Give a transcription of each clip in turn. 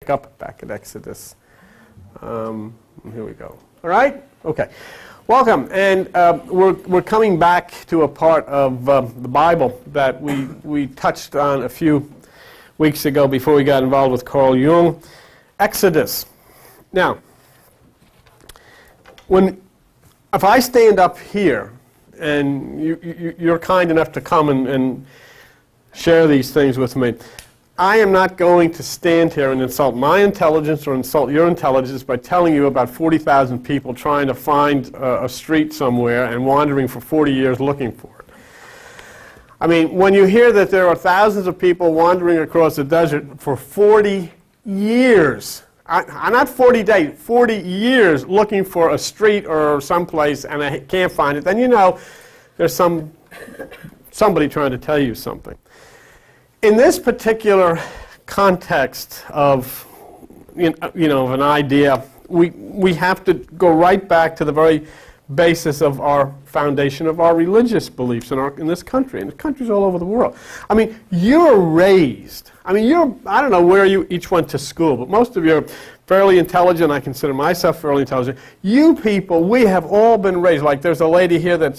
pick up back at Exodus. Here we go. All right? Okay. Welcome. And we're coming back to a part of the Bible that we touched on a few weeks ago before we got involved with Carl Jung. Exodus. Now, if I stand up here and you're kind enough to come and share these things with me, I am not going to stand here and insult my intelligence or insult your intelligence by telling you about 40,000 people trying to find a street somewhere and wandering for 40 years looking for it. I mean, when you hear that there are thousands of people wandering across the desert for 40 years, not 40 days, 40 years looking for a street or someplace and I can't find it, then you know there's somebody trying to tell you something. In this particular context of, of an idea, we have to go right back to the very basis of our foundation of our religious beliefs in this country, and countries all over the world. I mean, you're raised. I don't know where you each went to school, but most of you are fairly intelligent. I consider myself fairly intelligent. You people, we have all been raised. Like there's a lady here that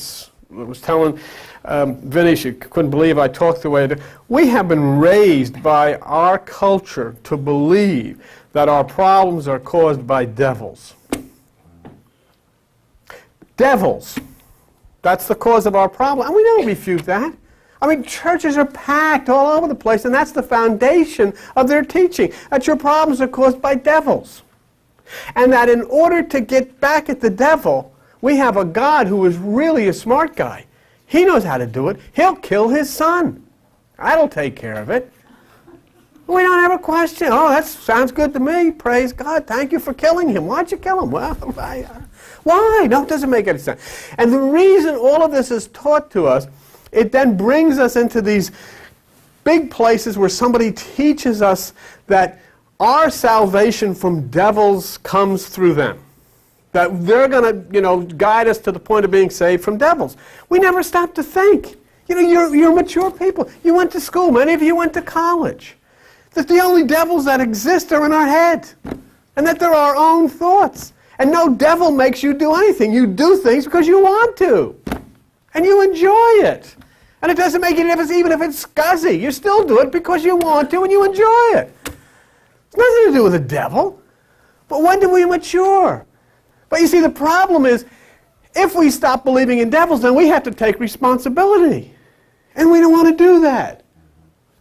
was telling Vinny, she couldn't believe I talked the way I did. We have been raised by our culture to believe that our problems are caused by devils. Devils. That's the cause of our problem. And we don't refute that. I mean, churches are packed all over the place, and that's the foundation of their teaching, that your problems are caused by devils. And that in order to get back at the devil, we have a God who is really a smart guy. He knows how to do it. He'll kill his son. That'll take care of it. We don't have a question. Oh, that sounds good to me. Praise God. Thank you for killing him. Why'd you kill him? Well, why? No, it doesn't make any sense. And the reason all of this is taught to us, it then brings us into these big places where somebody teaches us that our salvation from devils comes through them. That they're going to, guide us to the point of being saved from devils. We never stop to think. You're mature people. You went to school. Many of you went to college. That the only devils that exist are in our head. And that they're our own thoughts. And no devil makes you do anything. You do things because you want to. And you enjoy it. And it doesn't make any difference even if it's scuzzy. You still do it because you want to and you enjoy it. It's nothing to do with the devil. But when do we mature? But you see, the problem is, if we stop believing in devils, then we have to take responsibility. And we don't want to do that.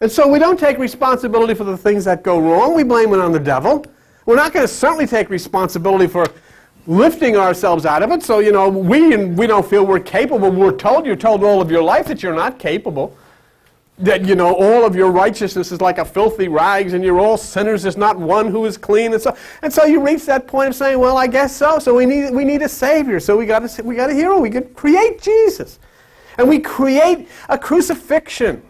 And so we don't take responsibility for the things that go wrong. We blame it on the devil. We're not going to certainly take responsibility for lifting ourselves out of it. So, we don't feel we're capable. You're told all of your life that you're not capable. That, all of your righteousness is like a filthy rags and you're all sinners. There's not one who is clean. And so you reach that point of saying, well, I guess so. So we need a Savior. So we got a hero. We could create Jesus. And we create a crucifixion.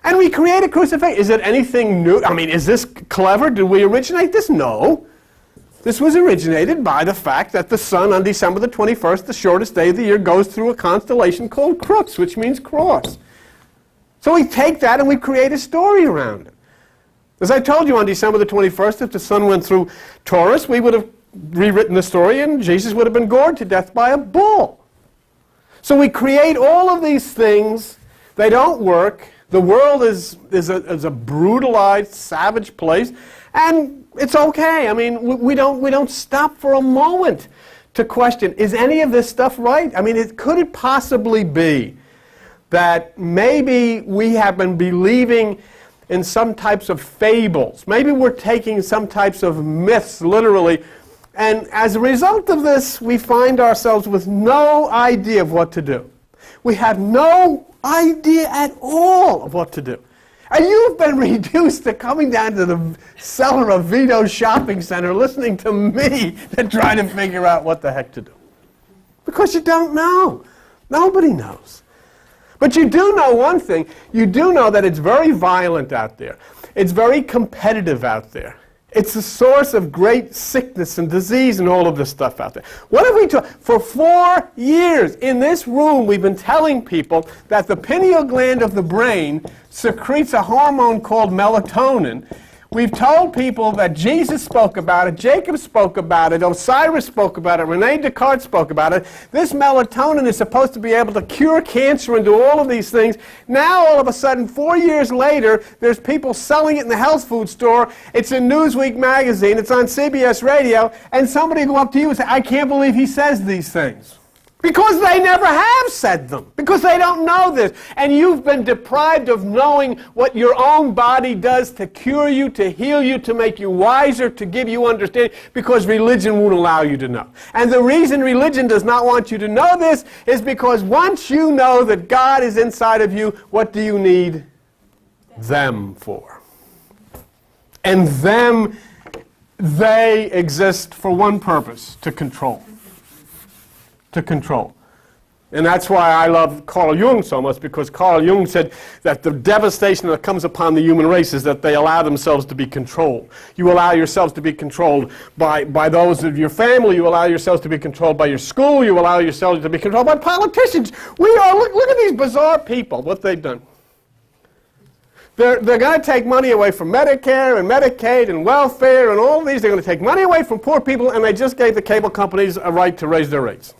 And we create a crucifixion. Is it anything new? I mean, is this clever? Did we originate this? No. This was originated by the fact that the sun on December the 21st, the shortest day of the year, goes through a constellation called Crux, which means cross. So we take that and we create a story around it. As I told you on December the 21st, if the sun went through Taurus, we would have rewritten the story and Jesus would have been gored to death by a bull. So we create all of these things. They don't work. The world is a brutalized, savage place. And it's okay. I mean, we don't stop for a moment to question, is any of this stuff right? I mean, could it possibly be that maybe we have been believing in some types of fables? Maybe we're taking some types of myths literally, and as a result of this, we find ourselves with no idea of what to do. We have no idea at all of what to do. And you've been reduced to coming down to the cellar of Vito's shopping center listening to me to try to figure out what the heck to do. Because you don't know. Nobody knows. But you do know one thing. You do know that it's very violent out there. It's very competitive out there. It's the source of great sickness and disease and all of this stuff out there. What have we taught? For 4 years in this room, we've been telling people that the pineal gland of the brain secretes a hormone called melatonin, We've told people that Jesus spoke about it, Jacob spoke about it, Osiris spoke about it, Rene Descartes spoke about it. This melatonin is supposed to be able to cure cancer and do all of these things. Now, all of a sudden, 4 years later, there's people selling it in the health food store. It's in Newsweek magazine. It's on CBS radio. And somebody will go up to you and say, I can't believe he says these things. Because they never have said them. Because they don't know this. And you've been deprived of knowing what your own body does to cure you, to heal you, to make you wiser, to give you understanding, because religion won't allow you to know. And the reason religion does not want you to know this is because once you know that God is inside of you, what do you need them for? And them, they exist for one purpose, to control. To control. And that's why I love Carl Jung so much, because Carl Jung said that the devastation that comes upon the human race is that they allow themselves to be controlled. You allow yourselves to be controlled by those of your family. You allow yourselves to be controlled by your school. You allow yourselves to be controlled by politicians. Look at these bizarre people, what they've done. They're going to take money away from Medicare and Medicaid and welfare and all these. They're going to take money away from poor people, and they just gave the cable companies a right to raise their rates.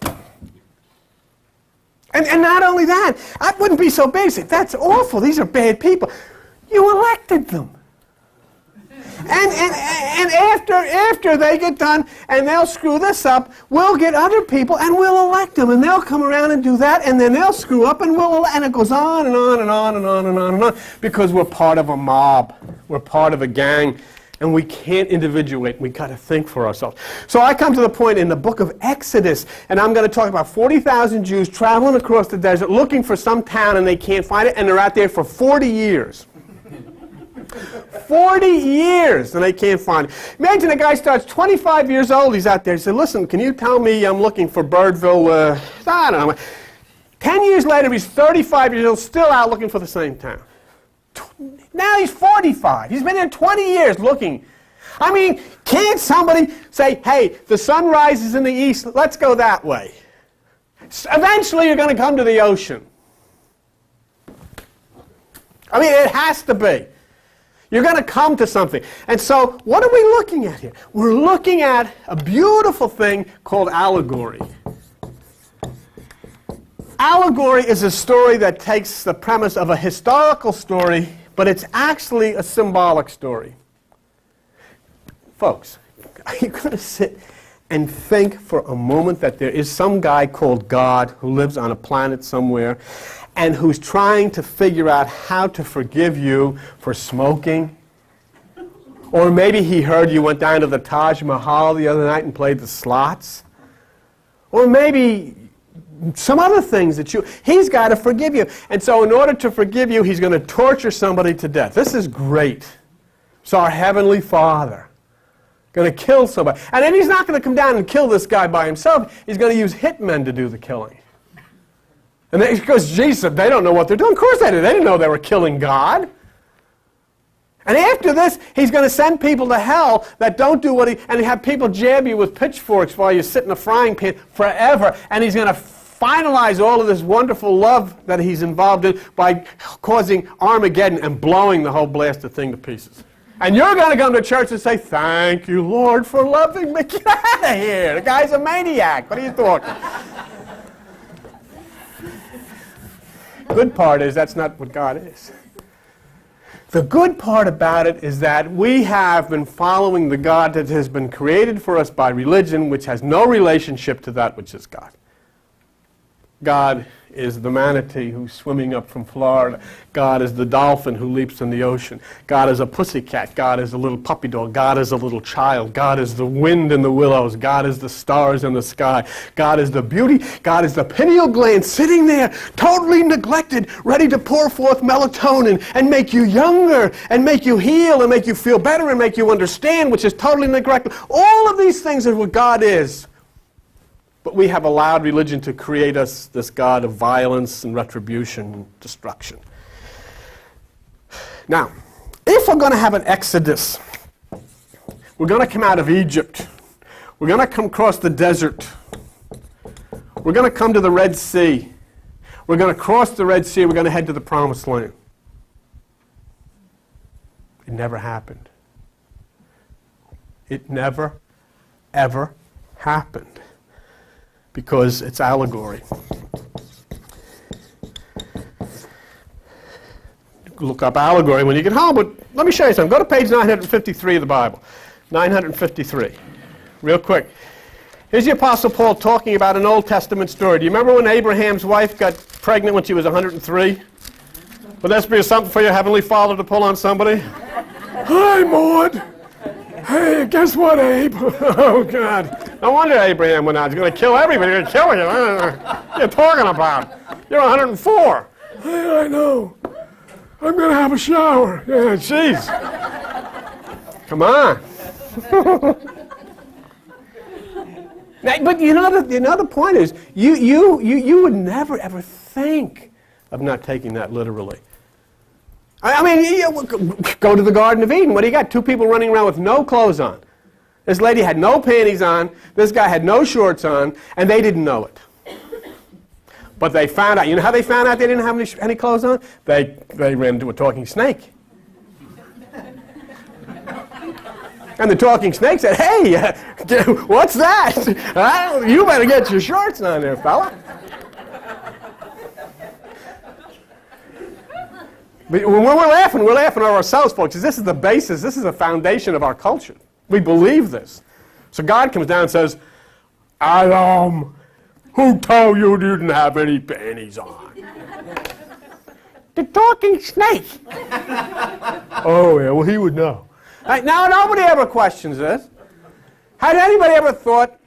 And not only that, I wouldn't be so basic. That's awful. These are bad people. You elected them. And after they get done and they'll screw this up, we'll get other people and we'll elect them. And they'll come around and do that, and then they'll screw up, and it goes on and on and on and on and on and on, because we're part of a mob. We're part of a gang. And we can't individuate. We've got to think for ourselves. So I come to the point in the book of Exodus, and I'm going to talk about 40,000 Jews traveling across the desert looking for some town, and they can't find it, and they're out there for 40 years. 40 years, and they can't find it. Imagine a guy starts 25 years old, he's out there, he said, listen, can you tell me I'm looking for Birdville, I don't know. 10 years later, he's 35 years old, still out looking for the same town. Now he's 45. He's been there 20 years looking. I mean, can't somebody say, hey, the sun rises in the east, let's go that way. Eventually you're going to come to the ocean. I mean, it has to be. You're going to come to something. And so what are we looking at here? We're looking at a beautiful thing called allegory. Allegory is a story that takes the premise of a historical story, but it's actually a symbolic story. Folks, are you going to sit and think for a moment that there is some guy called God who lives on a planet somewhere and who's trying to figure out how to forgive you for smoking? Or maybe he heard you went down to the Taj Mahal the other night and played the slots? Or maybe some other things that he's got to forgive you. And so in order to forgive you, he's going to torture somebody to death. This is great. It's our Heavenly Father going to kill somebody. And then he's not going to come down and kill this guy by himself. He's going to use hitmen to do the killing. And then, because Jesus said, they don't know what they're doing. Of course they did. They didn't know they were killing God. And after this, he's going to send people to hell that don't do what and have people jab you with pitchforks while you sit in a frying pan forever. And he's going to finalize all of this wonderful love that he's involved in by causing Armageddon and blowing the whole blasted thing to pieces. And you're going to come to church and say, thank you, Lord, for loving me. Get out of here. The guy's a maniac. What are you talking? Good part is that's not what God is. The good part about it is that we have been following the God that has been created for us by religion, which has no relationship to that which is God. God is the manatee who's swimming up from Florida. God is the dolphin who leaps in the ocean. God is a pussycat. God is a little puppy dog. God is a little child. God is the wind in the willows. God is the stars in the sky. God is the beauty. God is the pineal gland sitting there, totally neglected, ready to pour forth melatonin and make you younger and make you heal and make you feel better and make you understand, which is totally neglected. All of these things are what God is. But we have allowed religion to create us this God of violence and retribution and destruction. Now, if we're going to have an exodus, we're going to come out of Egypt, we're going to come across the desert, we're going to come to the Red Sea, we're going to cross the Red Sea, we're going to head to the Promised Land. It never happened. It never, ever happened because it's allegory. Look up allegory when you get home, but let me show you something. Go to page 953 of the Bible. 953. Real quick. Here's the Apostle Paul talking about an Old Testament story. Do you remember when Abraham's wife got pregnant when she was 103? Would that be something for your Heavenly Father to pull on somebody? Hi, Maud. Hey, guess what, Abe? Oh, God. No wonder Abraham went out. He's going to kill everybody. He's going to kill you. What are you talking about? You're 104. Hey, I know. I'm going to have a shower. Yeah, jeez. Come on. But you know the point is, you would never, ever think of not taking that literally. I mean, go to the Garden of Eden. What do you got? Two people running around with no clothes on. This lady had no panties on. This guy had no shorts on, and they didn't know it. But they found out. You know how they found out they didn't have any clothes on? They ran into a talking snake. And the talking snake said, hey, what's that? You better get your shorts on there, fella. But when we're laughing at ourselves, folks, because this is the basis, this is the foundation of our culture. We believe this. So God comes down and says, Adam, who told you didn't have any panties on? The talking snake. Oh, yeah, well, he would know. Right, now, nobody ever questions this. Had anybody ever thought,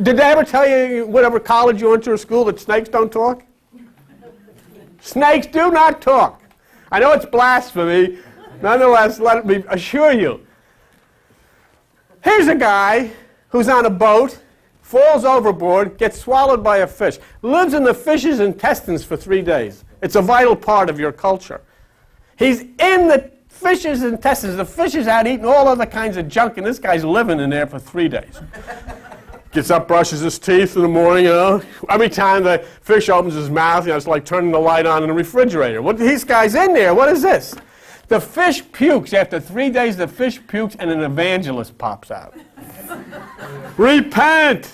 did they ever tell you, whatever college you went to or school, that snakes don't talk? Snakes do not talk. I know it's blasphemy. Nonetheless, let me assure you. Here's a guy who's on a boat, falls overboard, gets swallowed by a fish, lives in the fish's intestines for 3 days. It's a vital part of your culture. He's in the fish's intestines. The fish is out eating all other kinds of junk, and this guy's living in there for 3 days. Gets up, brushes his teeth in the morning, you know. Every time the fish opens his mouth, you know, it's like turning the light on in the refrigerator. What, this guy's in there. What is this? The fish pukes. After 3 days, the fish pukes, and an evangelist pops out. Repent!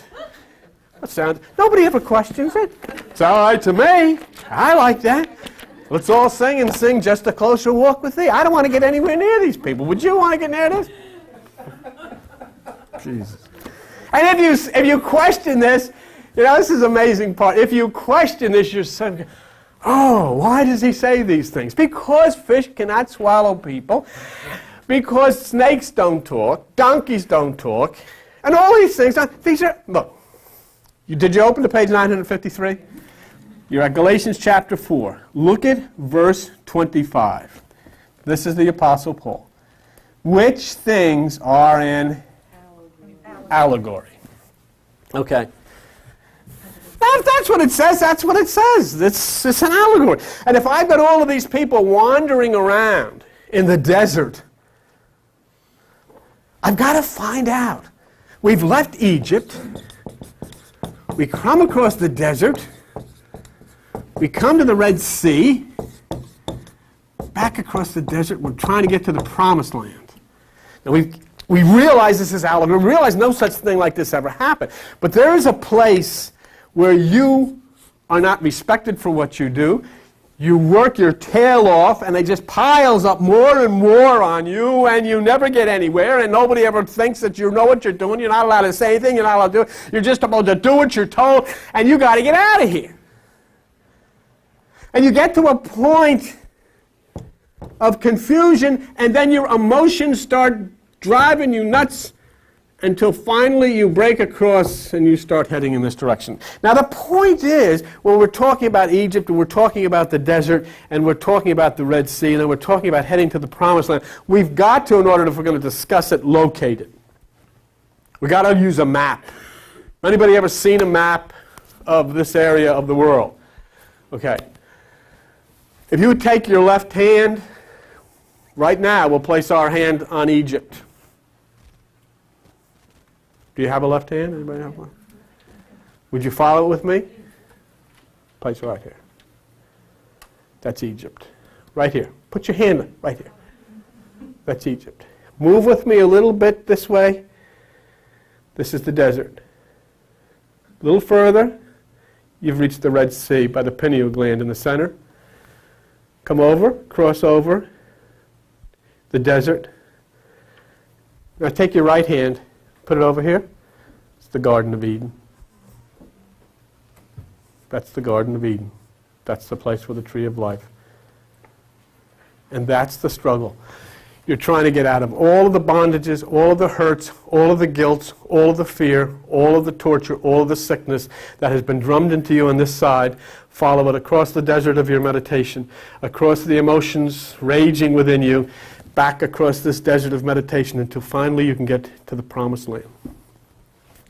That sounds... Nobody ever questions it. It's all right to me. I like that. Let's all sing and sing Just a Closer Walk with Thee. I don't want to get anywhere near these people. Would you want to get near this? Jesus. And if you question this, you know, this is the amazing part. If you question this, you're saying, oh, why does he say these things? Because fish cannot swallow people, because snakes don't talk, donkeys don't talk, and all these things. These are, look, did you open to page 953? You're at Galatians chapter 4. Look at verse 25. This is the Apostle Paul. Which things are in allegory. Okay. If that's what it says, that's what it says. It's an allegory. And if I've got all of these people wandering around in the desert, I've got to find out. We've left Egypt. We come across the desert. We come to the Red Sea. Back across the desert, we're trying to get to the Promised Land. Now we realize this is allegory. We realize no such thing like this ever happened. But there is a place where you are not respected for what you do. You work your tail off, and it just piles up more and more on you, and you never get anywhere, and nobody ever thinks that you know what you're doing. You're not allowed to say anything. You're not allowed to do it. You're just supposed to do what you're told, and you got to get out of here. And you get to a point of confusion, and then your emotions start driving you nuts until finally you break across and you start heading in this direction. Now the point is, when we're talking about Egypt, and we're talking about the desert, and we're talking about the Red Sea, and then we're talking about heading to the Promised Land, we've got to, in order, if we're going to discuss it, locate it. We've got to use a map. Anybody ever seen a map of this area of the world? Okay. If you would take your left hand, right now we'll place our hand on Egypt. Do you have a left hand? Anybody have one? Would you follow it with me? Place it right here. That's Egypt. Right here. Put your hand right here. That's Egypt. Move with me a little bit this way. This is the desert. A little further, you've reached the Red Sea by the pineal gland in the center. Come over, cross over, the desert. Now take your right hand, put it over here. It's the Garden of Eden. That's the Garden of Eden. That's the place for the tree of life. And that's the struggle. You're trying to get out of all of the bondages, all of the hurts, all of the guilt, all of the fear, all of the torture, all of the sickness that has been drummed into you on this side. Follow it across the desert of your meditation, across the emotions raging within you, back across this desert of meditation until finally you can get to the promised land.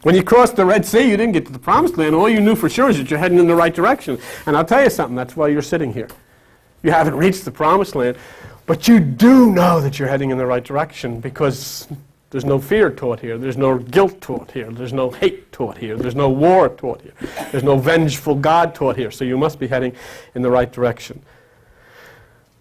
When you crossed the Red Sea, you didn't get to the promised land. All you knew for sure is that you're heading in the right direction. And I'll tell you something, that's why you're sitting here. You haven't reached the promised land. But you do know that you're heading in the right direction because there's no fear taught here. There's no guilt taught here. There's no hate taught here. There's no war taught here. There's no vengeful God taught here. So you must be heading in the right direction.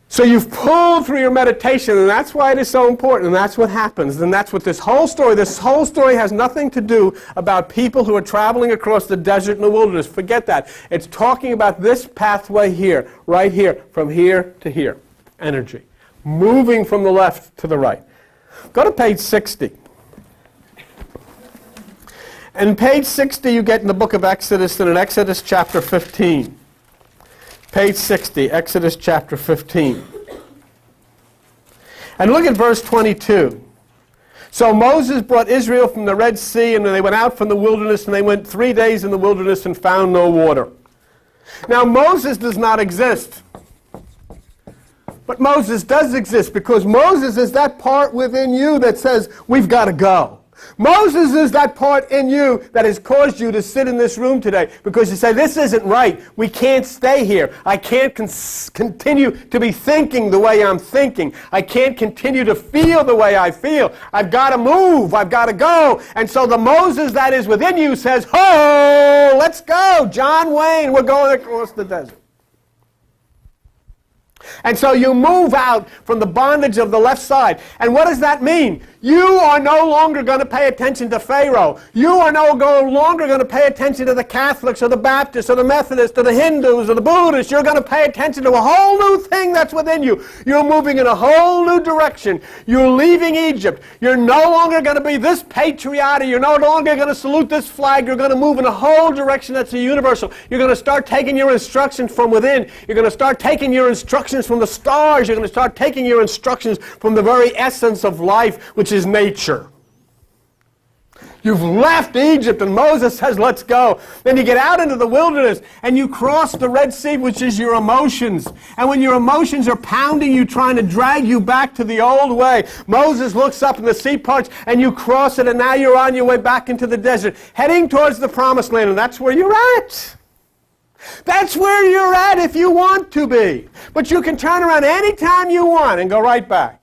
So you've pulled through your meditation, and that's why it is so important, and that's what happens. And that's what this whole story has nothing to do about people who are traveling across the desert and the wilderness. Forget that. It's talking about this pathway here, right here, from here to here. Energy. Moving from the left to the right. Go to page 60. And page 60 you get in the book of Exodus and in Exodus chapter 15. Page 60, Exodus chapter 15. And look at verse 22. So Moses brought Israel from the Red Sea, and they went out from the wilderness, and they went 3 days in the wilderness and found no water. Now Moses does not exist. But Moses does exist because Moses is that part within you that says, we've got to go. Moses is that part in you that has caused you to sit in this room today because you say, this isn't right. We can't stay here. I can't continue to be thinking the way I'm thinking. I can't continue to feel the way I feel. I've got to move. I've got to go. And so the Moses that is within you says, ho, let's go. John Wayne, we're going across the desert. And so you move out from the bondage of the left side. And what does that mean? You are no longer going to pay attention to Pharaoh. You are no longer going to pay attention to the Catholics or the Baptists or the Methodists or the Hindus or the Buddhists. You're going to pay attention to a whole new thing that's within you. You're moving in a whole new direction. You're leaving Egypt. You're no longer going to be this patriotic. You're no longer going to salute this flag. You're going to move in a whole direction that's universal. You're going to start taking your instructions from within. You're going to start taking your instructions from the stars. You're going to start taking your instructions from the very essence of life, which is nature. You've left Egypt, and Moses says, let's go. Then you get out into the wilderness, and you cross the Red Sea, which is your emotions. And when your emotions are pounding you, trying to drag you back to the old way, Moses looks up and the sea parts, and you cross it, and now you're on your way back into the desert, heading towards the promised land, and that's where you're at. That's where you're at if you want to be. But you can turn around anytime you want and go right back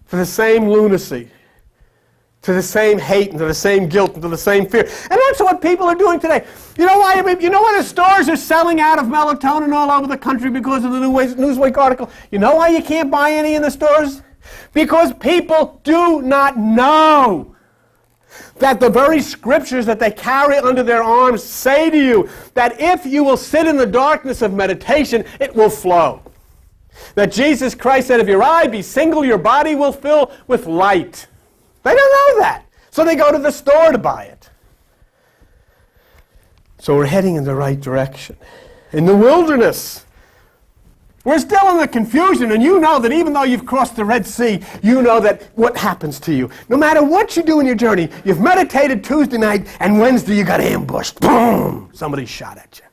to the same lunacy, to the same hate, and to the same guilt, and to the same fear. And that's what people are doing today. You know why? You know why the stores are selling out of melatonin all over the country because of the Newsweek article? You know why you can't buy any in the stores? Because people do not know that the very scriptures that they carry under their arms say to you that if you will sit in the darkness of meditation, it will flow. That Jesus Christ said, if your eye be single, your body will fill with light. They don't know that. So they go to the store to buy it. So we're heading in the right direction. In the wilderness, we're still in the confusion, and you know that even though you've crossed the Red Sea, you know that what happens to you. No matter what you do in your journey, you've meditated Tuesday night, and Wednesday you got ambushed. Boom! Somebody shot at you.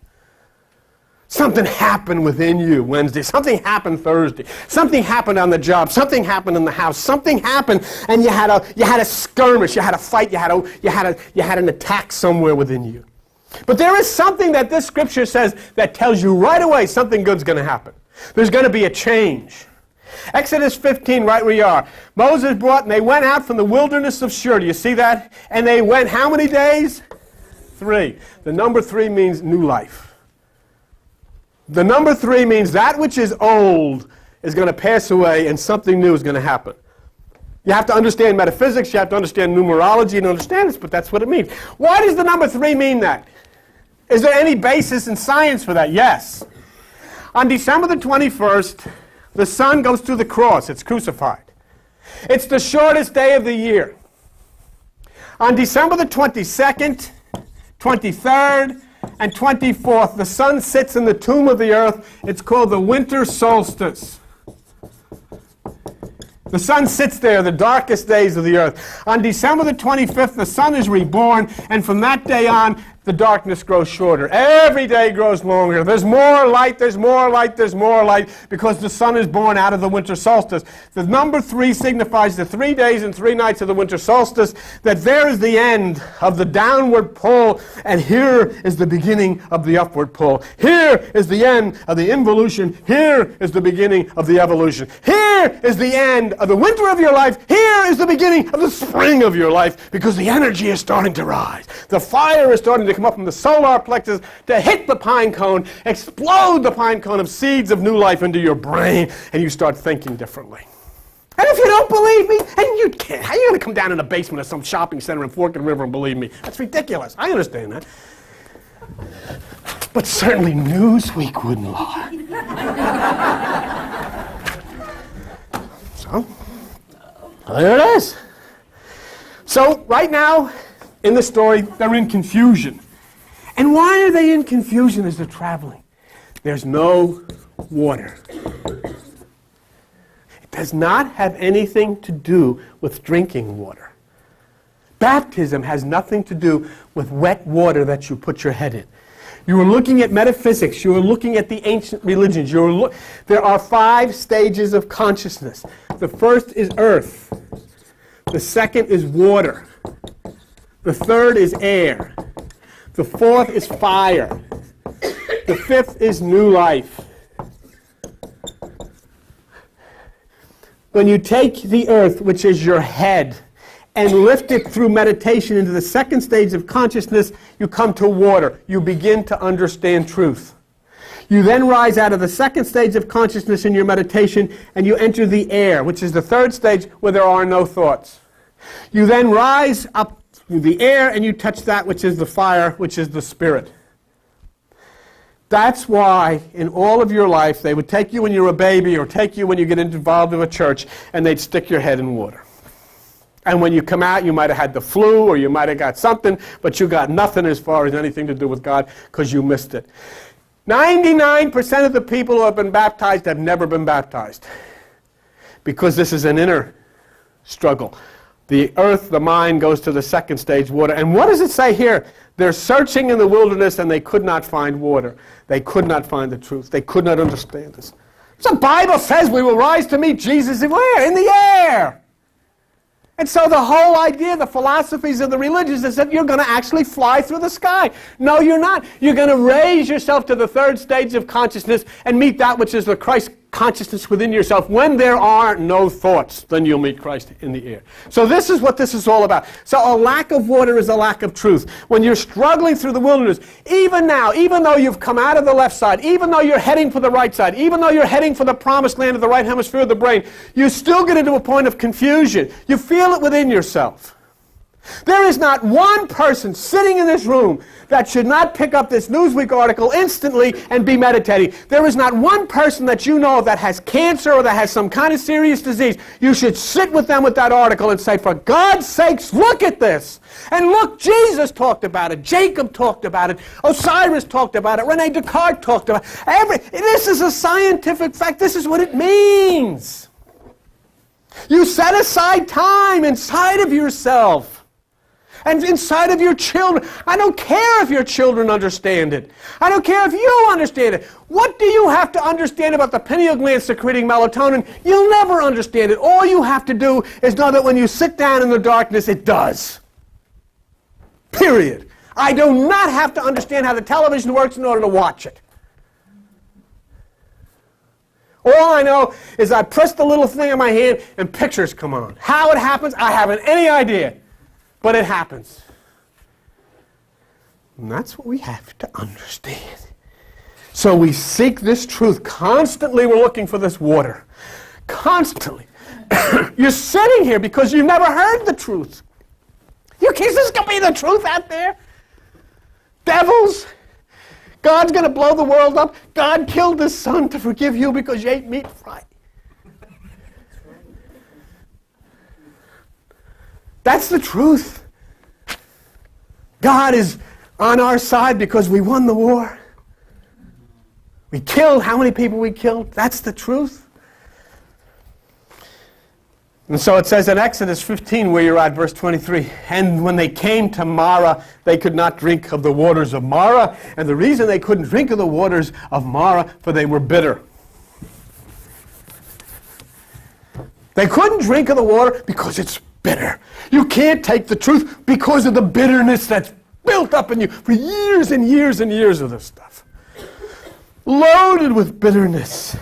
Something happened within you Wednesday. Something happened Thursday. Something happened on the job. Something happened in the house. Something happened, and you had a skirmish. You had a fight. You had an attack somewhere within you. But there is something that this scripture says that tells you right away something good's going to happen. There's going to be a change. Exodus 15, right where you are. Moses brought, and they went out from the wilderness of Shur. Do you see that? And they went how many days? 3. The number 3 means new life. The number 3 means that which is old is going to pass away and something new is going to happen. You have to understand metaphysics, you have to understand numerology and understand this, but that's what it means. Why does the number 3 mean that? Is there any basis in science for that? Yes. On December the 21st, the Son goes through the cross. It's crucified. It's the shortest day of the year. On December the 22nd, 23rd, and 24th, the Son sits in the tomb of the earth. It's called the winter solstice. The Son sits there the darkest days of the earth. On December the 25th, the Son is reborn, and from that day on, the darkness grows shorter. Every day grows longer. There's more light, there's more light, there's more light, because the Son is born out of the winter solstice. The number 3 signifies the 3 days and 3 nights of the winter solstice, that there is the end of the downward pull, and here is the beginning of the upward pull. Here is the end of the involution. Here is the beginning of the evolution. Here is the end of the winter of your life. Here is the beginning of the spring of your life, because the energy is starting to rise. The fire is starting to come up from the solar plexus to hit the pine cone, explode the pine cone of seeds of new life into your brain, and you start thinking differently. And if you don't believe me, and you can't, how are you going to come down in the basement of some shopping center in Forked River and believe me? That's ridiculous. I understand that. But certainly Newsweek wouldn't lie. So, there it is. So, right now, in the story, they're in confusion. And why are they in confusion as they're traveling? There's no water. It does not have anything to do with drinking water. Baptism has nothing to do with wet water that you put your head in. You are looking at metaphysics. You are looking at the ancient religions. There are 5 stages of consciousness. The first is earth. The second is water. The third is air. The fourth is fire. The fifth is new life. When you take the earth, which is your head, and lift it through meditation into the second stage of consciousness, you come to water. You begin to understand truth. You then rise out of the second stage of consciousness in your meditation, and you enter the air, which is the third stage where there are no thoughts. You then rise up through the air, and you touch that which is the fire, which is the spirit. That's why in all of your life they would take you when you're a baby or take you when you get involved in a church, and they'd stick your head in water. And when you come out, you might have had the flu or you might have got something, but you got nothing as far as anything to do with God because you missed it. 99% of the people who have been baptized have never been baptized because this is an inner struggle. The earth, the mind, goes to the second stage, water. And what does it say here? They're searching in the wilderness and they could not find water. They could not find the truth. They could not understand this. So the Bible says we will rise to meet Jesus where? In the air. And so the whole idea, the philosophies of the religions is that you're going to actually fly through the sky. No, you're not. You're going to raise yourself to the third stage of consciousness and meet that which is the Christ consciousness within yourself. When there are no thoughts, then you'll meet Christ in the air. So this is what this is all about. So a lack of water is a lack of truth. When you're struggling through the wilderness, even now, even though you've come out of the left side, even though you're heading for the right side, even though you're heading for the promised land of the right hemisphere of the brain, you still get into a point of confusion. You feel it within yourself. There is not one person sitting in this room that should not pick up this Newsweek article instantly and be meditating. There is not one person that you know of that has cancer or that has some kind of serious disease. You should sit with them with that article and say, for God's sakes, look at this. And look, Jesus talked about it. Jacob talked about it. Osiris talked about it. Rene Descartes talked about it. This is a scientific fact. This is what it means. You set aside time inside of yourself. And inside of your children. I don't care if your children understand it. I don't care if you understand it. What do you have to understand about the pineal gland secreting melatonin? You'll never understand it. All you have to do is know that when you sit down in the darkness, it does. Period. I do not have to understand how the television works in order to watch it. All I know is I press the little thing in my hand and pictures come on. How it happens, I haven't any idea. But it happens. And that's what we have to understand. So we seek this truth. Constantly we're looking for this water. Constantly. You're sitting here because you've never heard the truth. You can't, this can be the truth out there. Devils. God's going to blow the world up. God killed his son to forgive you because you ate meat fried. That's the truth. God is on our side because we won the war. We killed, how many people we killed? That's the truth. And so it says in Exodus 15, where you're at, verse 23, and when they came to Marah, they could not drink of the waters of Marah. And the reason they couldn't drink of the waters of Marah, for they were bitter. They couldn't drink of the water because it's bitter. You can't take the truth because of the bitterness that's built up in you for years and years and years of this stuff. Loaded with bitterness.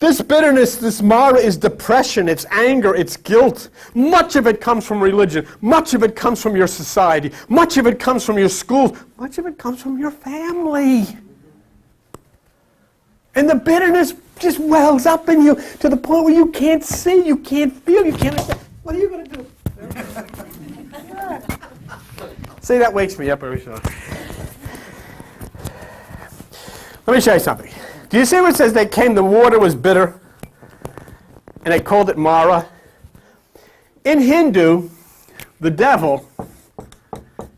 This bitterness, this Mara, is depression, it's anger, it's guilt. Much of it comes from religion. Much of it comes from your society. Much of it comes from your schools. Much of it comes from your family. And the bitterness just wells up in you to the point where you can't see, you can't feel, you can't understand. What are you going to do? See, that wakes me up every so often. Let me show you something. Do you see what it says? They came, the water was bitter, and they called it Mara. In Hindu, the devil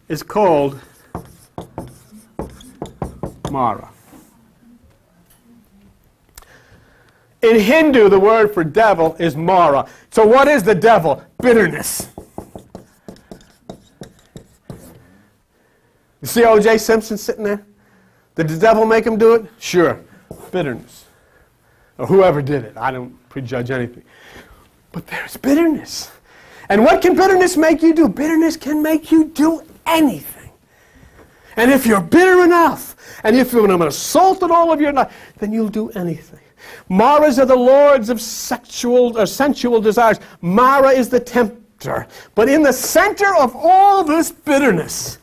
is called Mara. In Hindu, the word for devil is Mara. So what is the devil? Bitterness. You see O.J. Simpson sitting there? Did the devil make him do it? Sure. Bitterness. Or whoever did it. I don't prejudge anything. But there's bitterness. And what can bitterness make you do? Bitterness can make you do anything. And if you're bitter enough, and if you're assaulted all of your life, then you'll do anything. Maras are the lords of sexual or sensual desires. Mara is the tempter. But in the center of all this bitterness,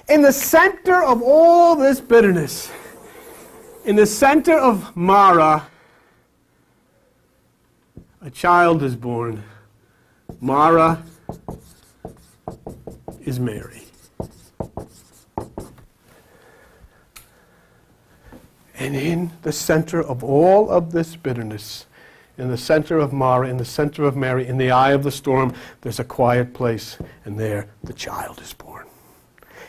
in the center of all this bitterness, in the center of Mara, a child is born. Mara is Mary. And in the center of all of this bitterness, in the center of Mara, in the center of Mary, in the eye of the storm, there's a quiet place, and there the child is born.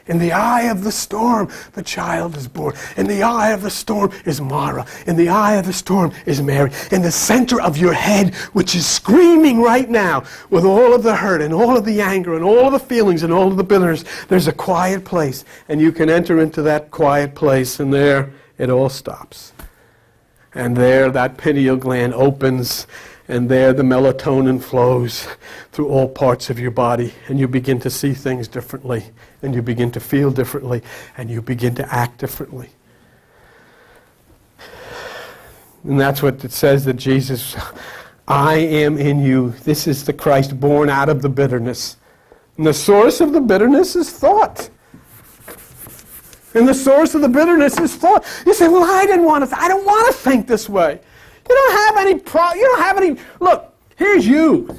In the eye of the storm, the child is born. In the eye of the storm is Mara. In the eye of the storm is Mary. In the center of your head, which is screaming right now with all of the hurt and all of the anger and all of the feelings and all of the bitterness, there's a quiet place. And you can enter into that quiet place, and there it all stops. And there that pineal gland opens, and there the melatonin flows through all parts of your body, and you begin to see things differently, and you begin to feel differently, and you begin to act differently. And that's what it says that Jesus, I am in you. This is the Christ born out of the bitterness. And the source of the bitterness is thought. And the source of the bitterness is thought. You say, well, I don't want to think this way. You don't have any look, here's you.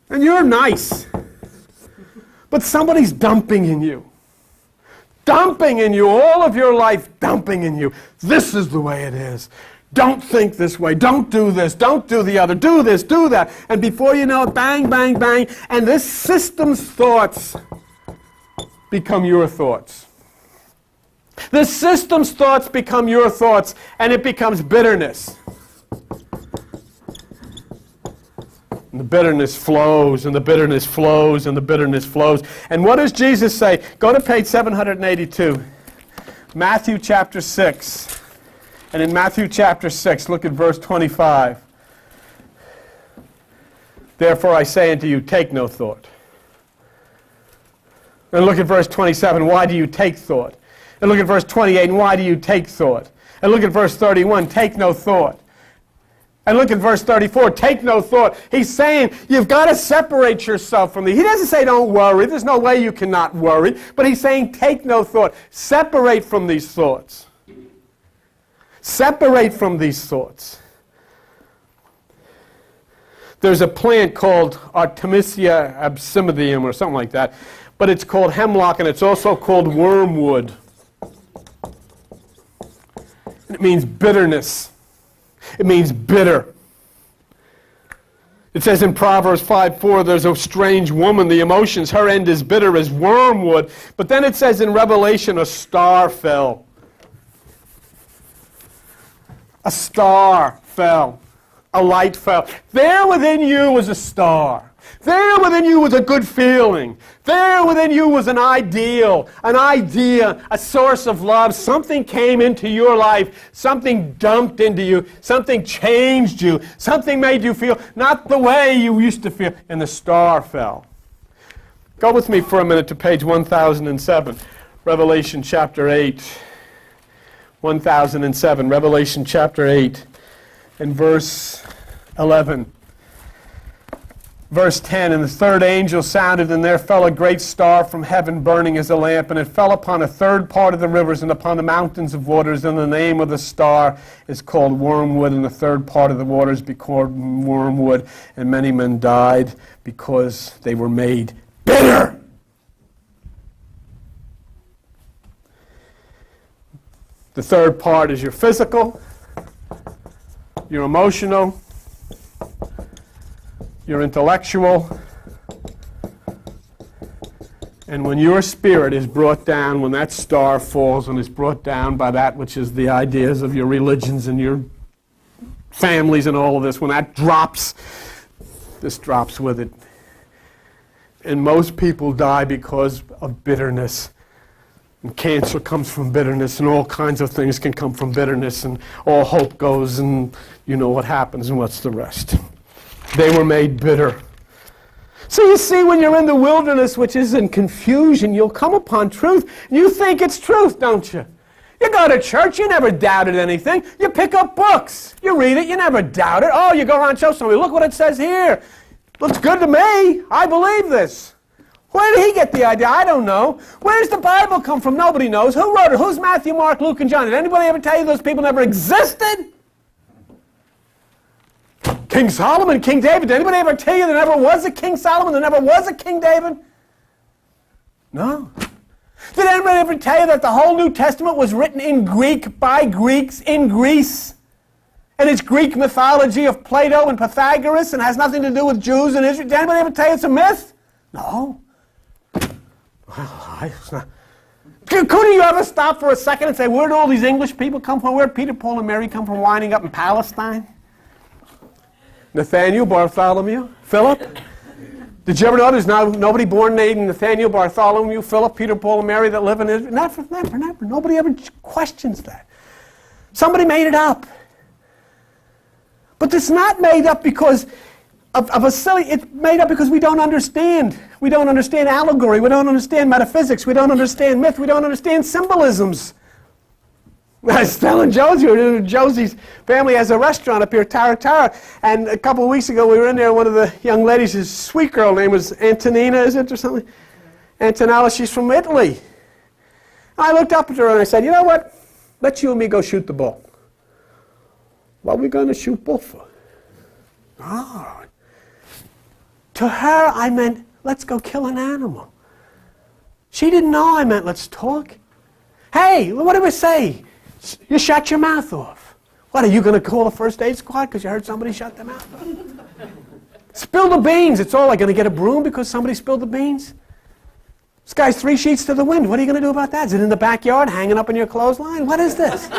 And you're nice. But somebody's dumping in you. Dumping in you, all of your life dumping in you. This is the way it is. Don't think this way. Don't do this. Don't do the other. Do this, do that. And before you know it, bang, bang, bang. And this system's thoughts become your thoughts. The system's thoughts become your thoughts, and it becomes bitterness. And the bitterness flows, and the bitterness flows, and the bitterness flows. And what does Jesus say? Go to page 782. Matthew chapter 6. And in Matthew chapter 6, look at verse 25. Therefore I say unto you, take no thought. And look at verse 27. Why do you take thought? And look at verse 28, and why do you take thought? And look at verse 31, take no thought. And look at verse 34, take no thought. He's saying you've got to separate yourself from these. He doesn't say don't worry. There's no way you cannot worry. But he's saying take no thought. Separate from these thoughts. Separate from these thoughts. There's a plant called Artemisia absinthium or something like that, but it's called hemlock, and it's also called wormwood. It means bitterness. It means bitter. It says in Proverbs 5:4, there's a strange woman, the emotions, her end is bitter as wormwood. But then it says in Revelation, a star fell. A star fell. A light fell. There within you was a star. There within you was a good feeling. There within you was an ideal, an idea, a source of love. Something came into your life. Something dumped into you. Something changed you. Something made you feel not the way you used to feel. And the star fell. Go with me for a minute to page 1007. Revelation chapter 8. 1007. Revelation chapter 8. And verse 11. Verse 10, and the third angel sounded, and there fell a great star from heaven burning as a lamp, and it fell upon a third part of the rivers and upon the mountains of waters, and the name of the star is called Wormwood, and the third part of the waters be called Wormwood, and many men died because they were made bitter. The third part is your physical, your emotional, your intellectual, and when your spirit is brought down, when that star falls and is brought down by that which is the ideas of your religions and your families and all of this, when that drops, this drops with it. And most people die because of bitterness. And cancer comes from bitterness, and all kinds of things can come from bitterness, and all hope goes, and you know what happens, and what's the rest. They were made bitter. So you see, when you're in the wilderness, which is in confusion, you'll come upon truth. You think it's truth, don't you? You go to church, you never doubted anything. You pick up books, you read it, you never doubt it. Oh, you go around and show somebody, look what it says here. Looks good to me. I believe this. Where did he get the idea? I don't know. Where does the Bible come from? Nobody knows. Who wrote it? Who's Matthew, Mark, Luke, and John? Did anybody ever tell you those people never existed? King Solomon, King David. Did anybody ever tell you there never was a King Solomon? There never was a King David? No. Did anybody ever tell you that the whole New Testament was written in Greek by Greeks in Greece? And it's Greek mythology of Plato and Pythagoras and has nothing to do with Jews and Israel? Did anybody ever tell you it's a myth? No. Well, it's not. Couldn't you ever stop for a second and say, where did all these English people come from? Where did Peter, Paul, and Mary come from winding up in Palestine? Nathaniel, Bartholomew, Philip? Did you ever know there's nobody born named Nathaniel, Bartholomew, Philip, Peter, Paul, and Mary that live in Israel? Never. Nobody ever questions that. Somebody made it up. But it's not made up because of a silly, it's made up because we don't understand. We don't understand allegory. We don't understand metaphysics. We don't understand myth. We don't understand symbolisms. I was telling Josie, Josie's family has a restaurant up here, Tara, and a couple of weeks ago we were in there, one of the young ladies, his sweet girl name was Antonina, is it, or something? Antonella, she's from Italy. And I looked up at her and I said, you know what? Let you and me go shoot the bull. What are we going to shoot bull for? Oh. To her, I meant, let's go kill an animal. She didn't know I meant, let's talk. Hey, what did we say? You shut your mouth off. What, are you going to call the first aid squad because you heard somebody shut their mouth off? Spill the beans. It's all like, going to get a broom because somebody spilled the beans? This guy's 3 sheets to the wind. What are you going to do about that? Is it in the backyard hanging up in your clothesline? What is this?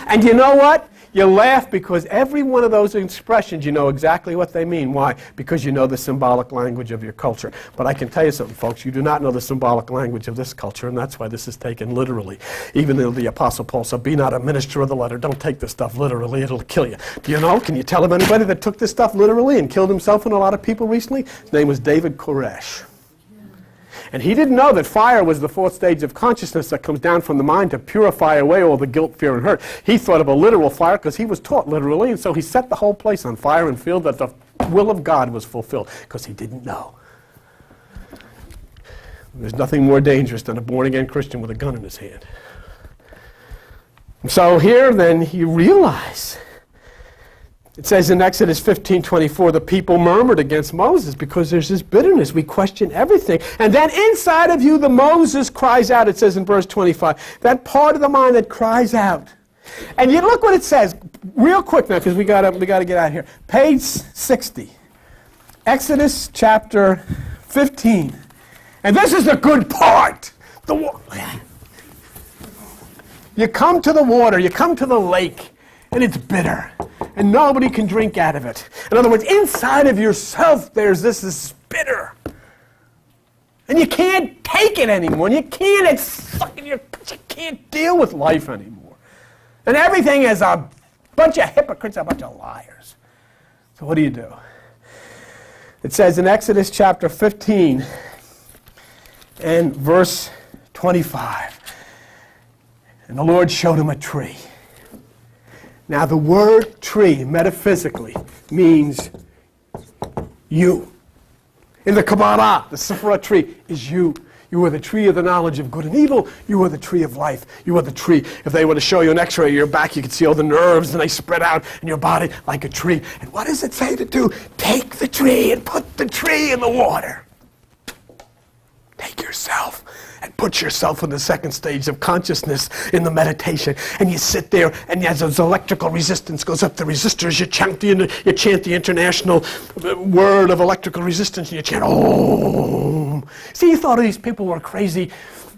And you know what? You laugh because every one of those expressions, you know exactly what they mean. Why? Because you know the symbolic language of your culture. But I can tell you something, folks. You do not know the symbolic language of this culture, and that's why this is taken literally. Even though the Apostle Paul said, be not a minister of the letter. Don't take this stuff literally. It'll kill you. Do you know? Can you tell of anybody that took this stuff literally and killed himself and a lot of people recently? His name was David Koresh. And he didn't know that fire was the 4th stage of consciousness that comes down from the mind to purify away all the guilt, fear, and hurt. He thought of a literal fire because he was taught literally, and so he set the whole place on fire and feel that the will of God was fulfilled because he didn't know. There's nothing more dangerous than a born-again Christian with a gun in his hand. And so here then you realize It says in Exodus 15:24, the people murmured against Moses because there's this bitterness. We question everything. And then inside of you, the Moses cries out, it says in verse 25. That part of the mind that cries out. And you look what it says, real quick now, because we gotta get out of here. Page 60. Exodus chapter 15. And this is the good part. You come to the water, you come to the lake, and it's bitter. And nobody can drink out of it. In other words, inside of yourself, there's this bitter. And you can't take it anymore. You can't, it's sucking you can't deal with life anymore. And everything is a bunch of hypocrites, a bunch of liars. So what do? It says in Exodus chapter 15 and verse 25, and the Lord showed him a tree. Now the word tree, metaphysically, means you. In the Kabbalah, the Sephirah tree is you. You are the tree of the knowledge of good and evil. You are the tree of life. You are the tree. If they were to show you an x-ray of your back, you could see all the nerves, and they spread out in your body like a tree. And what does it say to do? Take the tree and put the tree in the water. Take yourself and put yourself in the second stage of consciousness in the meditation. And you sit there, and as the electrical resistance goes up, the resistors, you chant the international word of electrical resistance, and you chant, Om. See, you thought these people were crazy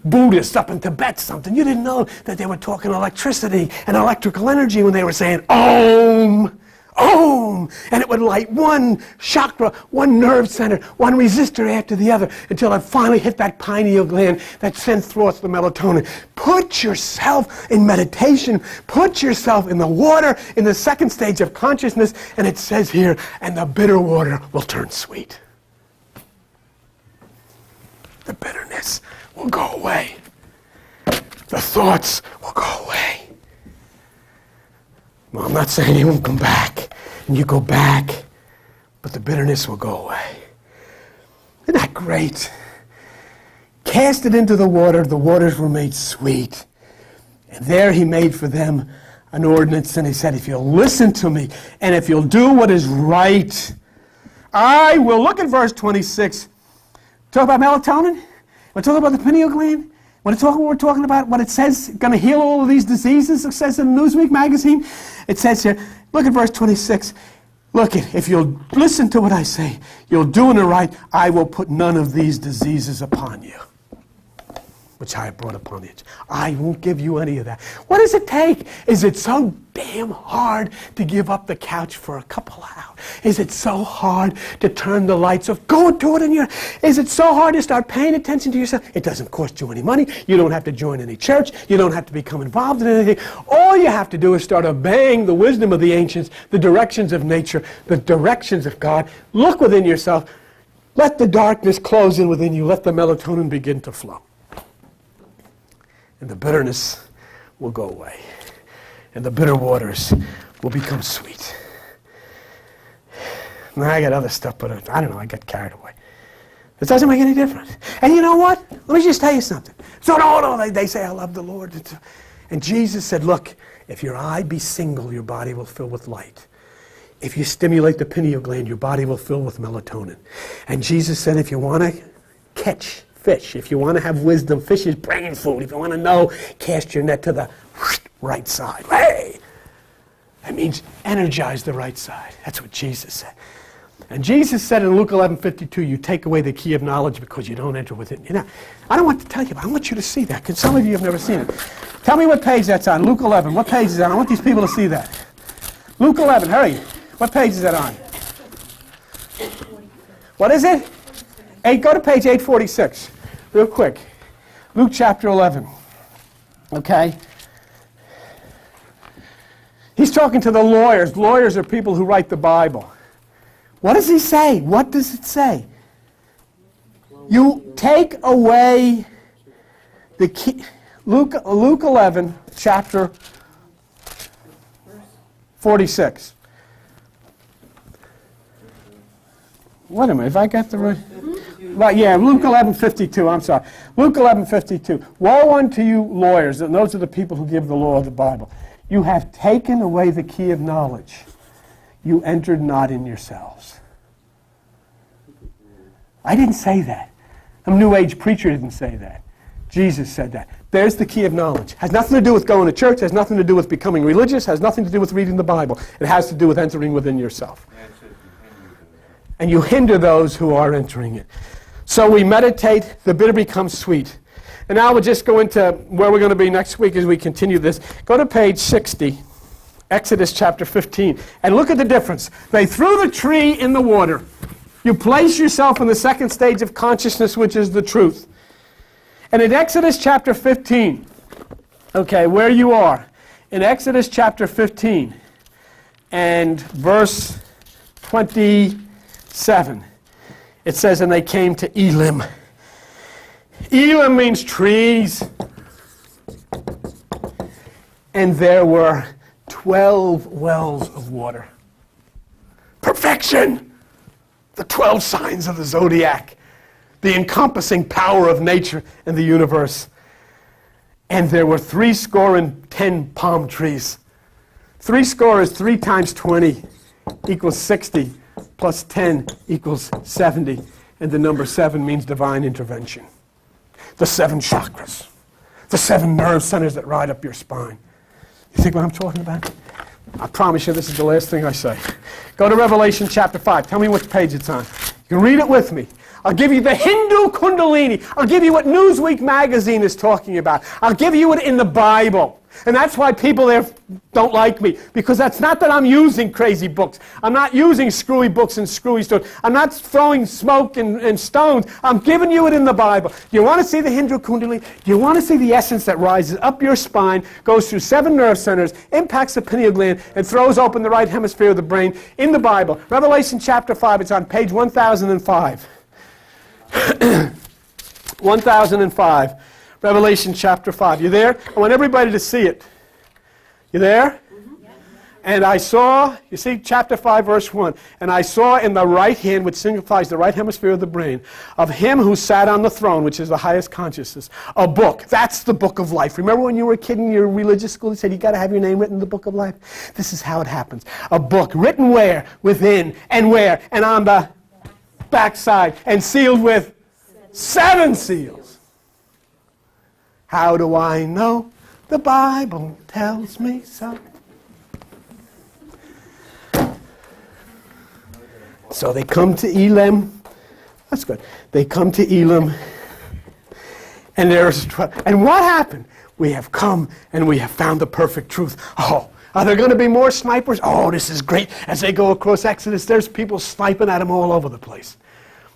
Buddhists up in Tibet something. You didn't know that they were talking electricity and electrical energy when they were saying, Om. Om! And it would light one chakra, one nerve center, one resistor after the other until it finally hit that pineal gland that sends forth the melatonin. Put yourself in meditation. Put yourself in the water in the second stage of consciousness, and it says here, and the bitter water will turn sweet. The bitterness will go away. The thoughts will go away. Well, I'm not saying he won't come back, and you go back, but the bitterness will go away. Isn't that great? Cast it into the waters were made sweet. And there he made for them an ordinance, and he said, if you'll listen to me, and if you'll do what is right, I will, look at verse 26. Talk about melatonin? We're talking about the pineal gland? We're talking about what it says, going to heal all of these diseases, it says in Newsweek magazine. It says here, look at verse 26. Look, if you'll listen to what I say, you'll do it right, I will put none of these diseases upon you, which I have brought upon you. I won't give you any of that. What does it take? Is it so damn hard to give up the couch for a couple of hours? Is it so hard to turn the lights off? Go and do it is it so hard to start paying attention to yourself? It doesn't cost you any money. You don't have to join any church. You don't have to become involved in anything. All you have to do is start obeying the wisdom of the ancients, the directions of nature, the directions of God. Look within yourself. Let the darkness close in within you. Let the melatonin begin to flow. And the bitterness will go away. And the bitter waters will become sweet. Now I got other stuff, but I don't know, I got carried away. It doesn't make any difference. And you know what? Let me just tell you something. So no, they say, I love the Lord. And Jesus said, look, if your eye be single, your body will fill with light. If you stimulate the pineal gland, your body will fill with melatonin. And Jesus said, if you want to catch fish, if you want to have wisdom, fish is brain food. If you want to know, cast your net to the right side. Hey! That means energize the right side. That's what Jesus said. And Jesus said in Luke 11:52, you take away the key of knowledge because you don't enter with it. You know, I don't want to tell you, but I want you to see that, because some of you have never seen it. Tell me what page that's on. Luke 11. What page is that on? I want these people to see that. Luke 11. Hurry. What page is that on? What is it? Go to page 846. Real quick. Luke chapter 11. Okay? He's talking to the lawyers. Lawyers are people who write the Bible. What does he say? What does it say? You take away the key. Luke 11, chapter 46. Wait a minute, if I got the right... Right, yeah, Luke 11:52, I'm sorry. Luke 11:52. Woe unto you lawyers, and those are the people who give the law of the Bible. You have taken away the key of knowledge. you entered not in yourselves. I didn't say that. Some New Age preacher didn't say that. Jesus said that. There's the key of knowledge. Has nothing to do with going to church, has nothing to do with becoming religious, has nothing to do with reading the Bible. It has to do with entering within yourself. And you hinder those who are entering it. So we meditate, the bitter becomes sweet. And now we'll just go into where we're going to be next week as we continue this. Go to page 60, Exodus chapter 15, and look at the difference. They threw the tree in the water. You place yourself in the second stage of consciousness, which is the truth. And in Exodus chapter 15, okay, where you are, in Exodus chapter 15 and verse 27, it says, and they came to Elim. Elim means trees. And there were 12 wells of water. Perfection! The 12 signs of the zodiac. The encompassing power of nature and the universe. And there were 70 palm trees. 70 is 3 times 20 equals 60, plus 10 equals 70. And the number 7 means divine intervention. The 7 chakras. The 7 nerve centers that ride up your spine. You think what I'm talking about? I promise you this is the last thing I say. Go to Revelation chapter 5. Tell me which page it's on. You can read it with me. I'll give you the Hindu Kundalini. I'll give you what Newsweek magazine is talking about. I'll give you it in the Bible. And that's why people there don't like me. Because that's not that I'm using crazy books. I'm not using screwy books and screwy stones. I'm not throwing smoke and stones. I'm giving you it in the Bible. Do you want to see the Hindu Kundalini? Do you want to see the essence that rises up your spine, goes through 7 nerve centers, impacts the pineal gland, and throws open the right hemisphere of the brain in the Bible? Revelation chapter 5. It's on page 1005. 1005. Revelation chapter 5. You there? I want everybody to see it. You there? Mm-hmm. And I saw, you see chapter 5 verse 1, and I saw in the right hand, which signifies the right hemisphere of the brain, of him who sat on the throne, which is the highest consciousness, a book. That's the book of life. Remember when you were a kid in your religious school, they said you got to have your name written in the book of life? This is how it happens. A book written where? Within. And where? And on the backside. And sealed with 7 seals. How do I know? The Bible tells me so. So they come to Elim. That's good. They come to Elim. And there's 12. And what happened? We have come and we have found the perfect truth. Oh, are there going to be more snipers? Oh, this is great. As they go across Exodus, there's people sniping at them all over the place.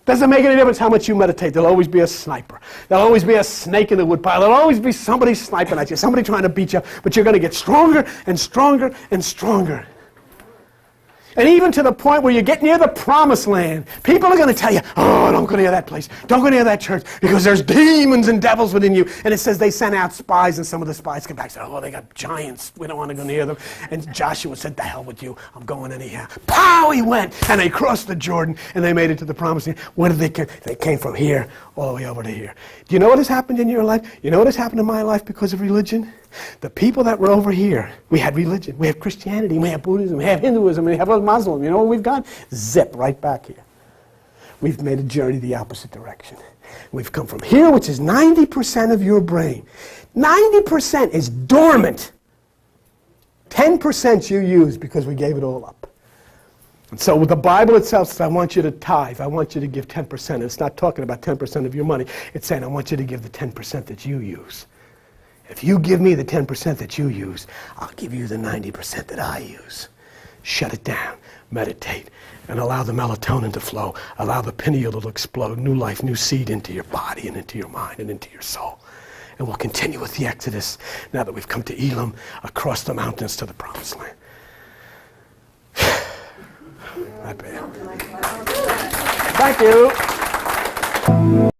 Doesn't make any difference how much you meditate. There'll always be a sniper. There'll always be a snake in the woodpile. There'll always be somebody sniping at you, somebody trying to beat you up. But you're going to get stronger and stronger and stronger. And even to the point where you get near the promised land, people are going to tell you, oh, don't go near that place. Don't go near that church because there's demons and devils within you. And it says they sent out spies, and some of the spies came back and said, oh, they got giants. We don't want to go near them. And Joshua said, the hell with you. I'm going anyhow. Pow, he went. And they crossed the Jordan, and they made it to the promised land. Where did they come? They came from here all the way over to here. Do you know what has happened in your life? You know what has happened in my life because of religion? The people that were over here, we had religion, we have Christianity, we have Buddhism, we have Hinduism, we have Muslim. You know what we've got? Zip, right back here. We've made a journey the opposite direction. We've come from here, which is 90% of your brain. 90% is dormant. 10% you use because we gave it all up. And so with the Bible itself says, I want you to tithe. I want you to give 10%. It's not talking about 10% of your money. It's saying, I want you to give the 10% that you use. If you give me the 10% that you use, I'll give you the 90% that I use. Shut it down, meditate, and allow the melatonin to flow. Allow the pineal to explode, new life, new seed into your body and into your mind and into your soul. And we'll continue with the Exodus now that we've come to Elim, across the mountains to the promised land. Not bad. Thank you.